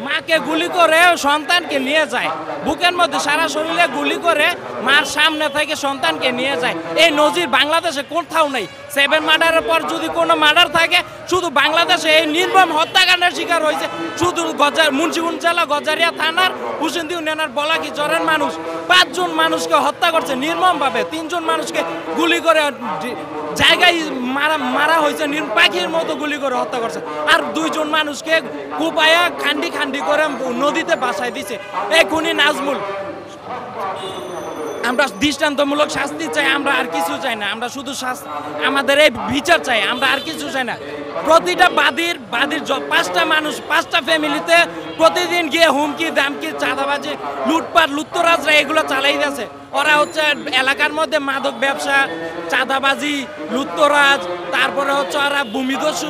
মাকে গুলি করে সন্তানকে নিয়ে যায়, বুকের মধ্যে সারা শরীরে গুলি করে মার সামনে থেকে সন্তানকে নিয়ে যায়। এই নজির বাংলাদেশে কোথাও নেই। 7 মার্ডারের পর যদি কোনো মার্ডার থাকে, শুধু বাংলাদেশে এই নির্মম হত্যাকাণ্ডের শিকার হয়েছে শুধু মুন্সিগঞ্জ জেলা গজারিয়া থানার হুসেন্দি ইউনিয়নের বলাকি চরের মানুষ। 5 জন মানুষকে হত্যা করছে নির্মমভাবে, 3 জন মানুষকে গুলি করে জায়গায় মারা হয়েছে, পাখির মতো গুলি করে হত্যা করছে। আর 2 জন মানুষকে কুপায়া খান্ডি খান্ডি করে নদীতে বাসায় দিছে। এই খুনি নাজমুল, আমরা দৃষ্টান্তমূলক শাস্তি চাই, আমরা আর কিছু চাই না। আমরা শুধু আমাদের এই বিচার চাই, আমরা আর কিছু চাই না। প্রতিটা বাদীর 5টা মানুষ 5টা ফ্যামিলিতে প্রতিদিন গিয়ে হুমকি দামকি চাঁদাবাজি লুটপাট লুত্তরাজরা এগুলো চালাই দিয়েছে। ওরা হচ্ছে এলাকার মধ্যে মাদক ব্যবসা, চাঁদাবাজি, লুত্তরাজ, তারপরে হচ্ছে ওরা ভূমিদস্যু,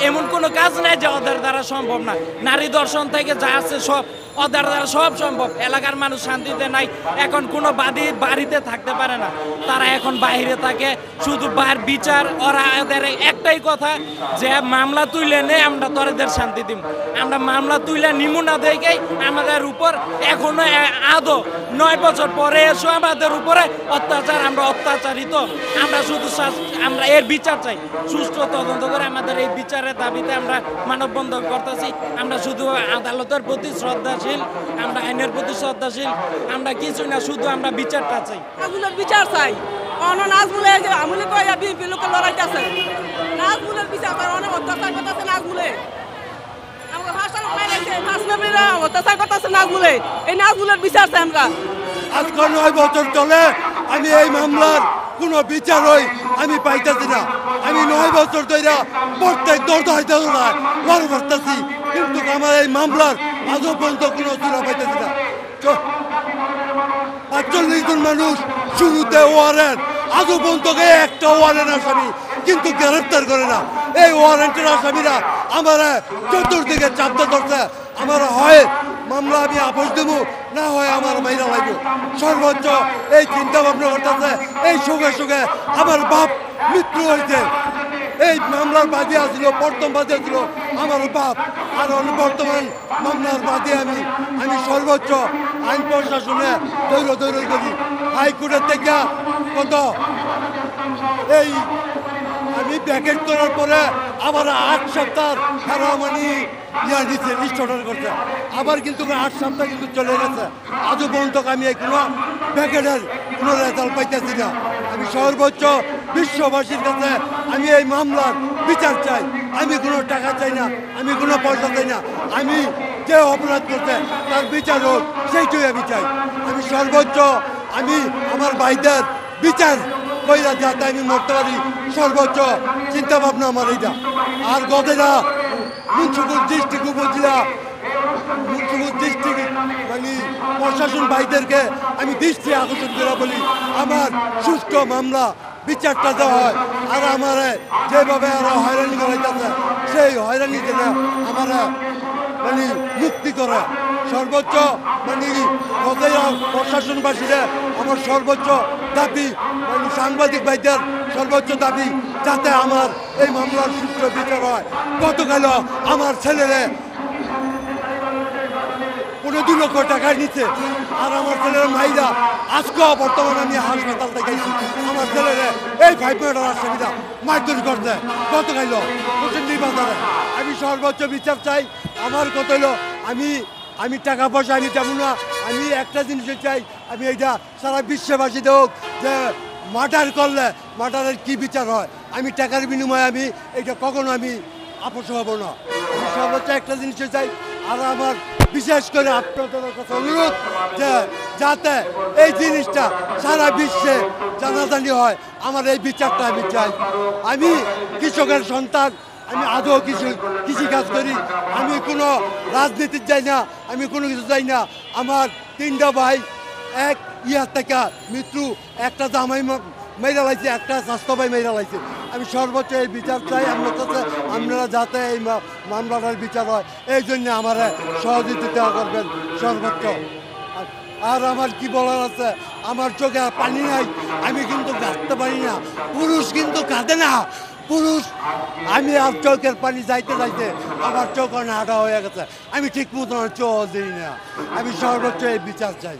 এমন কোনো কাজ নাই যে ওদের দ্বারা সম্ভব না। নারী দর্শন থেকে যা আছে সব ওদের দ্বারা সব সম্ভব। এলাকার মানুষ শান্তিতে নাই। এখন কোনো বাদী বাড়িতে থাকতে পারে না, তারা এখন বাইরে থাকে। শুধু বিচার, ওরা ওদের একটাই কথা যে মামলা তুলে নেই, আমরা তোদের শান্তি দিব। আমরা মামলা তুলে নিমু না দেখেই আমাদের উপর এখনো আদৌ 9 বছর পরে এসো আমাদের উপরে অত্যাচার, আমরা অত্যাচারিত। আমরা শুধু আমরা এর বিচার চাই, সুষ্ঠু তদন্ত করে আমাদের এই বিচারের দাবিতে আমরা মানববন্ধন করতেছি। আমরা শুধু আদালতের প্রতি শ্রদ্ধাশীল, আমরা আইনের প্রতি শ্রদ্ধাশীল, আমরা কিছু না, শুধু আমরা বিচারটা চাই। বিচার চাই। নাজমুলে আমলে কয়া বিএনপি লোকের লড়াইতেছে, নাজমুলের বিচার চাই। অনেক অত্যাচার করতেছে নাজমুলে, আমাকে ভাষার মাইরাইছে, ভাষণেরা অত্যাচার করতেছে নাজমুলে। এই নাজমুলের বিচার চাই আমরা। আজকে 9 বছর চলে আমি এই মামলার কোনো বিচার আমি পাইতেছি না। আমি 9 বছর ধরে প্রত্যেক দরজায় লড় করতেছি, কিন্তু আমার এই মামলার আজও পর্যন্ত কোনো চূড়া পাইতেছি না। 45 জন মানুষ শুরুতে ওয়ারেন্ট, আজও পর্যন্ত একটা ওয়ারেন্ট আসামি কিন্তু গ্রেফতার করে না। এই ওয়ারেন্টের আসামিরা আমার চতুর্দিকে চাপতে ধরছে। আমার হয় মামলা আমি আপোষ দেবো, না হয় আমার মাইরা লাগবো। সর্বোচ্চ এই চিন্তা ভাবনা করতেছে। এই সুখে সুখে আমার বাপ মৃত্যু হয়েছে। এই মামলার বাদী আসছিল, প্রথম বাদী আসছিল আমার বাপ, আর বর্তমান মামলার বাদী আমি। সর্বোচ্চ আইন প্রশাসনে দৈর করি। হাইকোর্টের থেকে কত এই আমি প্যাকেট করার পরে আবার 8 সপ্তাহ হারামানি দিচ্ছে, লিস্ট অর্ডার করছে। আবার কিন্তু 8 সপ্তাহ কিন্তু চলে গেছে, আজও পর্যন্ত আমি এই কোনো প্যাকেটের কোনো রেজাল্ট পাইতেছি না। আমি সর্বোচ্চ বিশ্ববাসীর কাছে আমি এই মামলার বিচার চাই। আমি কোনো টাকা চাই না, আমি কোনো পয়সা চাই না। আমি যে অপরাধ করছে তার বিচার হোক, সেইটাই আমি চাই। আমি সর্বোচ্চ আমি আমার ভাইদের বিচার কইরা যাতে আমি মরতে পারি, সর্বোচ্চ চিন্তা ভাবনা আমার এইটা। আর গতেরা মুন্সিগঞ্জ ডিস্ট্রিক্ট উপজেলা মুন্সিগঞ্জ ডিস্ট্রিক্ট মানে প্রশাসন ভাইদেরকে আমি দৃষ্টি আকর্ষণ করে বলি, আমার সুষ্ঠু মামলা বিচারটা দেওয়া হয়। আর আমার যেভাবে আরো হয়রানি করা যাচ্ছে, সেই হয়রানি থেকে আমার মানে মুক্তি করে। সর্বোচ্চ মানে প্রশাসনবাসীরা আমার সর্বোচ্চ দাবি, মানে সাংবাদিক ভাইদের সর্বোচ্চ দাবি যাতে আমার এই মামলার সুষ্ঠু বিচার হয়। গতকাল আমার ছেলেরে 2 লক্ষ টাকা নিচ্ছে, আর আমার ছেলের মাইরা আজকেও বর্তমানে আমি হাসপাতাল দেখাইছি। আমার ছেলেরে এই 5 মিনিটের আসামিরা মারধর করছে গতকাল প্রচন্ডী বাজারে। আমি সর্বোচ্চ বিচার চাই। আমার কত হলো আমি টাকা পয়সা আমি তেমন না, আমি একটা জিনিসই চাই, আমি এইটা সারা বিশ্ববাসী হোক যে মার্ডার করলে মার্ডারের কি বিচার হয়। আমি টাকার বিনিময়ে আমি এইটা কখনো আমি আপোষ হব না। আমি সর্বোচ্চ একটা জিনিসই চাই। আর আমার বিশেষ করে আপনাদের কাছে অনুরোধ যে যাতে এই জিনিসটা সারা বিশ্বে জানাজানি হয়, আমার এই বিচারটা আমি চাই। আমি কৃষকের সন্তান, আমি আদৌ কৃষিকাজ করি। আমি কোনো রাজনীতির যাই না, আমি কোনো কিছু চাই না। আমার 3টা ভাই এক থেকে মৃত্যু, একটা জামাই মেয়েরা লাইছে, একটা স্বাস্থ্য ভাই মেয়েরা লাইছে। আমি সর্বোচ্চ এই বিচার চাই আপনার কাছে, আপনারা যাতে এই মামলাটার বিচার হয় এই জন্য আমার সহযোগিতা করবেন সর্বোচ্চ। আর আমার কি বলার আছে, আমার চোখে পানি নাই, আমি কিন্তু কাঁদতে পারি না। পুরুষ কিন্তু কাঁদে না, পুরুষ আমি আর চোখের পানি যাইতে যাইতে আমার চোখ হাঁটা হয়ে গেছে আমি ঠিক মতো চোখ দিই না আমি সর্বোচ্চ এই বিচার চাই